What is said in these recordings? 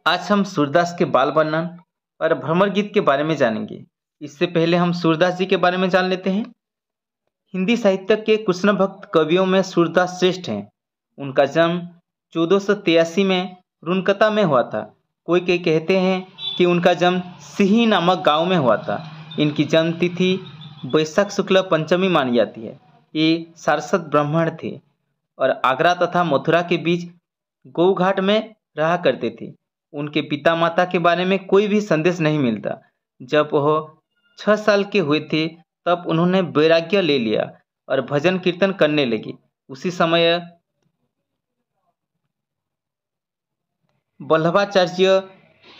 आज हम सूरदास के बाल वर्णन और भ्रमर गीत के बारे में जानेंगे। इससे पहले हम सूरदास जी के बारे में जान लेते हैं। हिंदी साहित्य के कृष्ण भक्त कवियों में सूरदास श्रेष्ठ हैं। उनका जन्म 1483 में रुनकता में हुआ था। कोई के कहते हैं कि उनका जन्म सिही नामक गांव में हुआ था। इनकी जन्म तिथि वैशाख शुक्ल पंचमी मानी जाती है। ये सारस्वत ब्राह्मण थे और आगरा तथा मथुरा के बीच गौघाट में रहा करते थे। उनके पिता माता के बारे में कोई भी संदेश नहीं मिलता। जब वह 6 साल के हुए थे तब उन्होंने वैराग्य ले लिया और भजन कीर्तन करने लगे। उसी समय वल्लभाचार्य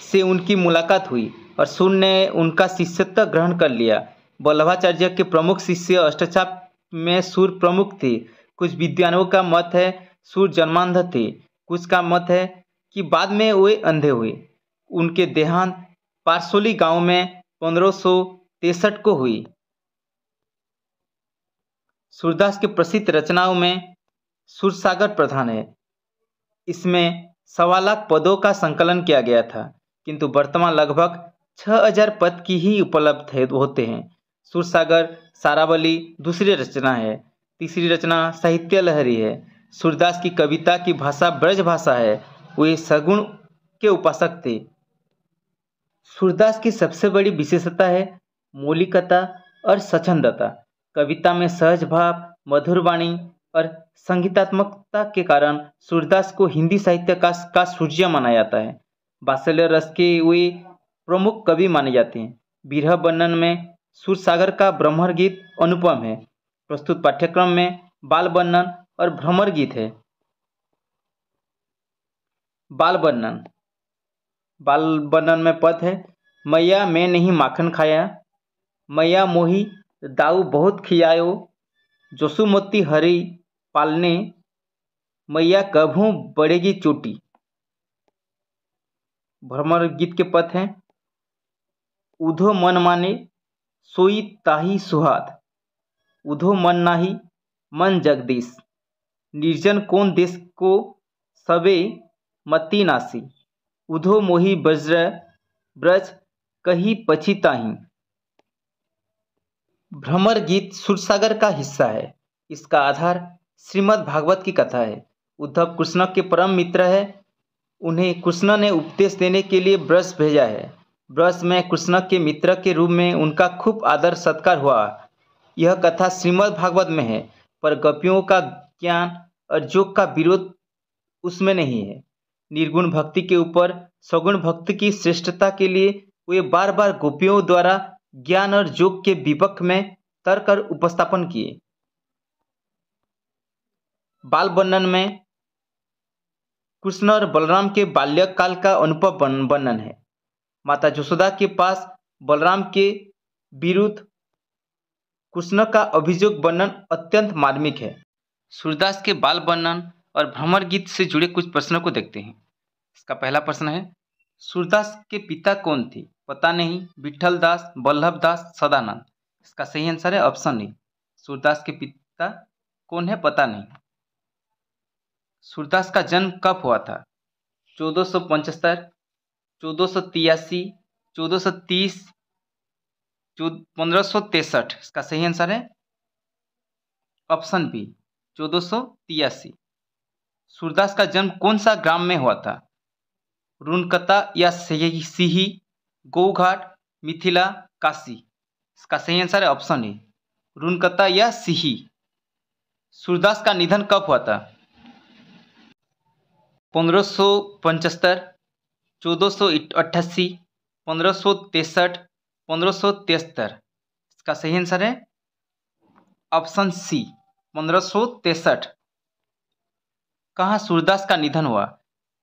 से उनकी मुलाकात हुई और सूर ने उनका शिष्यत्व ग्रहण कर लिया। वल्लभाचार्य के प्रमुख शिष्य अष्टचाप में सूर प्रमुख थे। कुछ विद्वानों का मत है सूर जन्मांध थे, कुछ का मत है कि बाद में वे अंधे हुए। उनके देहांत पारसोली गांव में 1563 को हुई। सूरदास के प्रसिद्ध रचनाओं में सूरसागर प्रधान है। इसमें 1.25 लाख पदों का संकलन किया गया था, किंतु वर्तमान लगभग 6000 पद की ही उपलब्ध होते हैं। सूरसागर सारावली दूसरी रचना है। तीसरी रचना साहित्य लहरी है। सूरदास की कविता की भाषा ब्रज भाषा है। वे सगुण के उपासक थे। सूरदास की सबसे बड़ी विशेषता है मौलिकता और स्वच्छंदता। कविता में सहज भाव, मधुर वाणी और संगीतात्मकता के कारण सूरदास को हिंदी साहित्य का सूर्य माना जाता है। वात्सल्य रस के वे प्रमुख कवि माने जाते हैं। विरह वर्णन में सूरसागर का भ्रमर गीत अनुपम है। प्रस्तुत पाठ्यक्रम में बाल वर्णन और भ्रमर गीत है। बाल वर्णन में पद है मैया मैं नहीं माखन खाया, मैया मोही दाऊ बहुत खियायो, जोसुमती हरी पालने, मैया कभू बढ़ेगी चोटी। भ्रमर गीत के पद हैं उधो मन माने सोई ताही सुहाद, उधो मन नाही मन जगदीश, निर्जन कौन देश को सबे मती नासी, उधो मोही ब्रज कही पछिताही। भ्रमर गीत सूरसागर का हिस्सा है। इसका आधार श्रीमद् भागवत की कथा है। उद्धव कृष्ण के परम मित्र है। उन्हें कृष्ण ने उपदेश देने के लिए ब्रज भेजा है। ब्रज में कृष्ण के मित्र के रूप में उनका खूब आदर सत्कार हुआ। यह कथा श्रीमद् भागवत में है, पर गोपियों का ज्ञान और जोग का विरोध उसमें नहीं है। निर्गुण भक्ति के ऊपर सगुण भक्ति की श्रेष्ठता के लिए वे बार बार गोपियों द्वारा ज्ञान और जोग के विपक्ष में तर्क और उपस्थापन किए। बाल वर्णन में कृष्ण और बलराम के बाल्यक काल का अनुपम वर्णन है। माता यशोदा के पास बलराम के विरुद्ध कृष्ण का अभियोग वर्णन अत्यंत मार्मिक है। सूरदास के बाल वर्णन और भ्रमर गीत से जुड़े कुछ प्रश्नों को देखते हैं। इसका पहला प्रश्न है सूरदास के पिता कौन थे? पता नहीं। विठल दास, वल्लभ दास, सदानंद। इसका सही आंसर है ऑप्शन ए। सूरदास के पिता कौन है पता नहीं। सूरदास का जन्म कब हुआ था? 1475, 1483, 1430, 1563। इसका सही आंसर है ऑप्शन बी 1483। सूरदास का जन्म कौन सा ग्राम में हुआ था? रुनकता या सिही, गौघाट, मिथिला, काशी। इसका सही आंसर है ऑप्शन ए रुनकता या सिही। सूरदास का निधन कब हुआ था? 1575, 1488, 1563, 1573। इसका सही आंसर है ऑप्शन सी 1563। कहाँ सूरदास का निधन हुआ?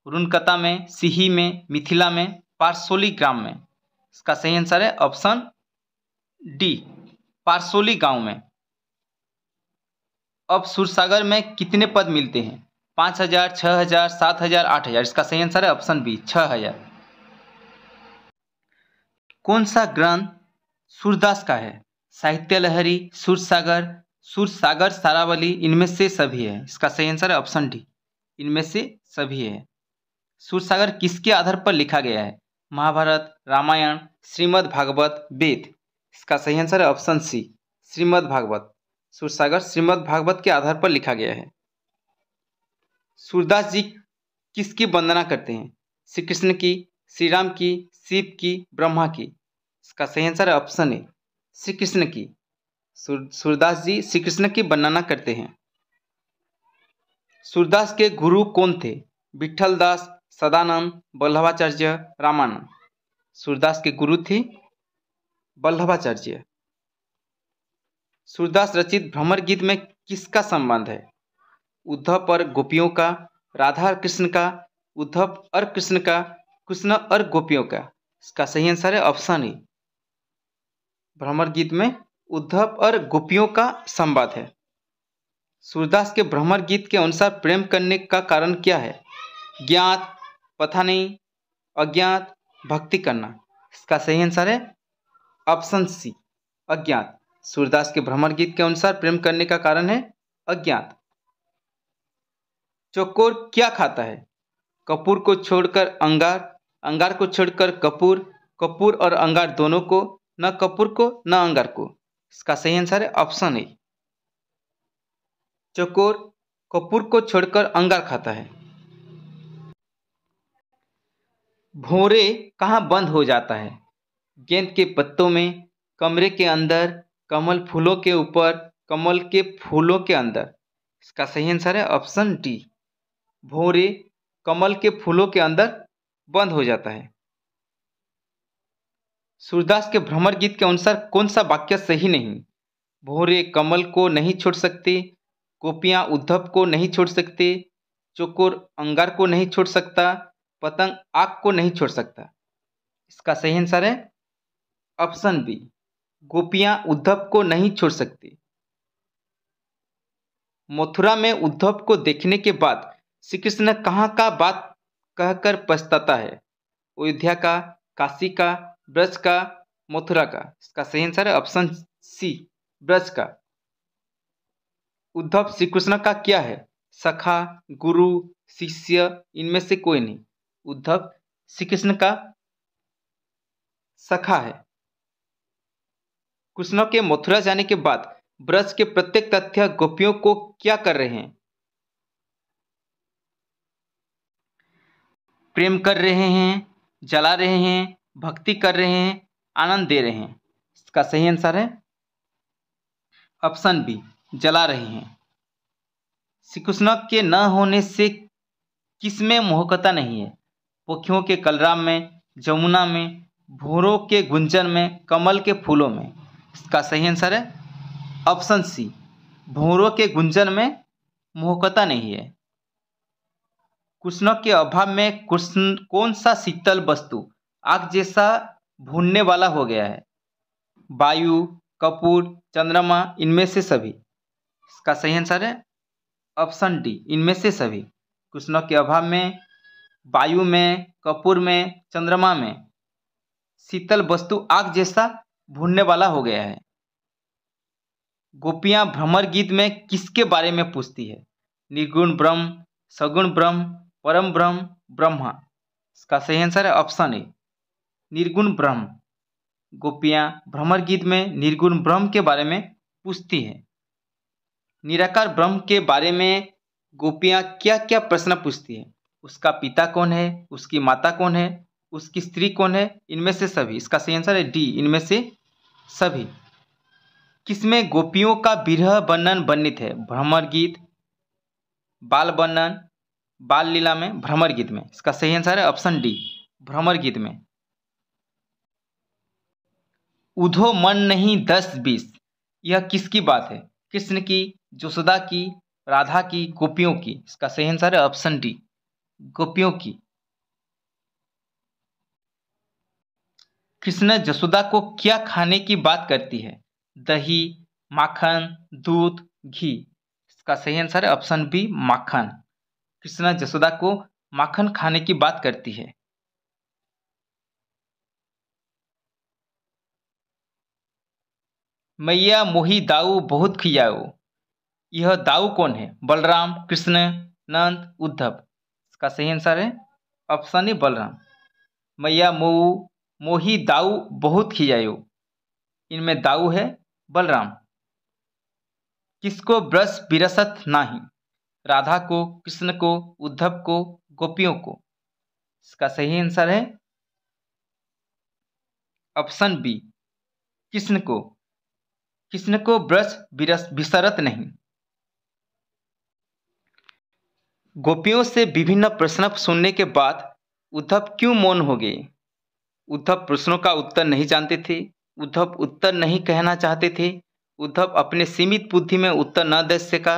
रुनकता में, सिही में, मिथिला में, पारसोली ग्राम में। इसका सही आंसर है ऑप्शन डी पारसोली गांव में। अब सूरसागर में कितने पद मिलते हैं? 5000, 6000, 7000, 8000। इसका सही आंसर है ऑप्शन बी 6000। कौन सा ग्रंथ सूरदास का है? साहित्य लहरी, सूरसागर सारावली, इनमें से सभी है। इसका सही आंसर है ऑप्शन डी इनमें से सभी है। सूरसागर किसके आधार पर लिखा गया है? महाभारत, रामायण, श्रीमद् भागवत, वेद। इसका सही आंसर है ऑप्शन सी, श्रीमद् भागवत। सूरसागर श्रीमद् भागवत के आधार पर लिखा गया है। सूरदास जी किसकी वंदना करते हैं? श्री कृष्ण की, श्री राम की, शिव की, ब्रह्मा की। इसका सही आंसर है ऑप्शन ए, श्री कृष्ण की। सूरदास जी श्री कृष्ण की वंदना करते हैं। सूरदास के गुरु कौन थे? विठल दास, सदानंद, वल्लभाचार्य, रामानंद। सूरदास के गुरु थे वल्लभाचार्य। सूरदास रचित भ्रमर गीत में किसका संबंध है? उद्धव और गोपियों का, राधा और कृष्ण का, उद्धव और कृष्ण का, कृष्ण और गोपियों का। इसका सही आंसर है ऑप्शन ए, भ्रमर गीत में उद्धव और गोपियों का संवाद है। सूरदास के भ्रमर गीत के अनुसार प्रेम करने का कारण क्या है? ज्ञात, पता नहीं, अज्ञात, भक्ति करना। इसका सही आंसर है ऑप्शन सी, अज्ञात। सूरदास के भ्रमर गीत के अनुसार प्रेम करने का कारण है अज्ञात। चौकोर क्या खाता है? कपूर को छोड़कर अंगार, अंगार को छोड़कर कपूर, कपूर और अंगार दोनों को, न कपूर को न अंगार को। इसका सही आंसर है ऑप्शन ए, चौकोर कपूर को छोड़कर अंगार खाता है। भौरे कहाँ बंद हो जाता है? गेंद के पत्तों में, कमरे के अंदर, कमल फूलों के ऊपर, कमल के फूलों के अंदर। इसका सही आंसर है ऑप्शन डी, भौरे कमल के फूलों के अंदर बंद हो जाता है। सूरदास के भ्रमर गीत के अनुसार कौन सा वाक्य सही नहीं? भौरे कमल को नहीं छोड़ सकते, गोपियां उद्धव को नहीं छोड़ सकते, चौकोर अंगार को नहीं छोड़ सकता, पतंग आग को नहीं छोड़ सकता। इसका सही आंसर है ऑप्शन बी, गोपियां उद्धव को नहीं छोड़ सकती। मथुरा में उद्धव को देखने के बाद श्री कृष्ण कहाँ का बात कहकर पछताता है? अयोध्या का, काशी का, ब्रज का, मथुरा का। इसका सही आंसर है ऑप्शन सी, ब्रज का। उद्धव श्री कृष्ण का क्या है? सखा, गुरु, शिष्य, इनमें से कोई नहीं। उद्धव श्री कृष्ण का सखा है। कृष्ण के मथुरा जाने के बाद ब्रज के प्रत्येक तथ्य गोपियों को क्या कर रहे हैं? प्रेम कर रहे हैं, जला रहे हैं, भक्ति कर रहे हैं, आनंद दे रहे हैं। इसका सही आंसर है ऑप्शन बी, जला रहे हैं। श्री कृष्ण के न होने से किसमें मोहकता नहीं है? पक्षियों के कलरव में, जमुना में, भौरों के गुंजन में, कमल के फूलों में। इसका सही आंसर है ऑप्शन सी, भौरों के गुंजन में मोहकता नहीं है। कृष्ण के अभाव में कृष्ण कौन सा शीतल वस्तु आग जैसा भूनने वाला हो गया है? वायु, कपूर, चंद्रमा, इनमें से सभी। इसका सही आंसर है ऑप्शन डी, इनमें से सभी। कृष्ण के अभाव में वायु में, कपूर में, चंद्रमा में शीतल वस्तु आग जैसा भूनने वाला हो गया है। गोपियां भ्रमर गीत में किसके बारे में पूछती है? निर्गुण ब्रह्म, सगुण ब्रह्म, परम ब्रह्म, ब्रह्मा। इसका सही आंसर है ऑप्शन ए, निर्गुण ब्रह्म। गोपियां भ्रमर गीत में निर्गुण ब्रह्म के बारे में पूछती है। निराकार ब्रह्म के बारे में गोपियां क्या क्या प्रश्न पूछती है? उसका पिता कौन है, उसकी माता कौन है, उसकी स्त्री कौन है, इनमें से सभी। इसका सही आंसर है डी, इनमें से सभी। किसमें गोपियों का विरह वर्णन वर्णित है? भ्रमर गीत, बाल वर्णन, बाल लीला में, भ्रमर गीत में। इसका सही आंसर है ऑप्शन डी, भ्रमर गीत में। उधो मन नहीं 10-20, यह किसकी बात है? कृष्ण की, यशोदा की, राधा की, गोपियों की। इसका सही आंसर है ऑप्शन डी, गोपियों की। कृष्ण यशोदा को क्या खाने की बात करती है? दही, माखन, दूध, घी। इसका सही आंसर है ऑप्शन बी, माखन। कृष्ण यशोदा को माखन खाने की बात करती है। मैया मोही दाऊ बहुत खियाओ, यह दाऊ कौन है? बलराम, कृष्ण, नंद, उद्धव। इसका सही आंसर है ऑप्शन ए बलराम। मैया मोऊ मोही दाऊ बहुत खियायो, इनमें दाऊ है बलराम। किसको ब्रज बिरसत नाही, राधा को, कृष्ण को, उद्धव को, गोपियों को। इसका सही आंसर है ऑप्शन बी कृष्ण को। कृष्ण को ब्रज बिसरत नहीं। गोपियों से विभिन्न प्रश्न सुनने के बाद उद्धव क्यों मौन हो गए? उद्धव प्रश्नों का उत्तर नहीं जानते थे, उद्धव उत्तर नहीं कहना चाहते थे, उद्धव अपने सीमित बुद्धि में उत्तर न दे सका,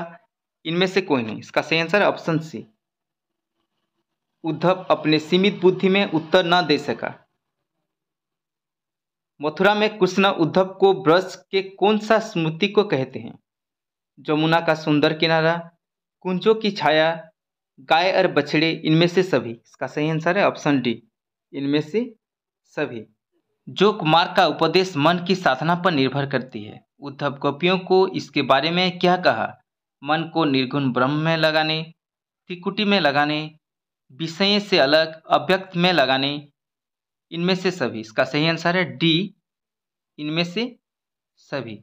इनमें से कोई नहीं। इसका सही आंसर है ऑप्शन सी, उद्धव अपने सीमित बुद्धि में उत्तर न दे सका। मथुरा में कृष्ण उद्धव को ब्रज के कौन सा स्मृति को कहते हैं? जमुना का सुंदर किनारा, कुंजों की छाया, गाय और बछड़े, इनमें से सभी। इसका सही आंसर है ऑप्शन डी, इनमें से सभी। जो कुमार का उपदेश मन की साधना पर निर्भर करती है, उद्धव गोपियों को इसके बारे में क्या कहा? मन को निर्गुण ब्रह्म में लगाने, त्रिकुटी में लगाने, विषय से अलग अव्यक्त में लगाने, इनमें से सभी। इसका सही आंसर है डी, इनमें से सभी।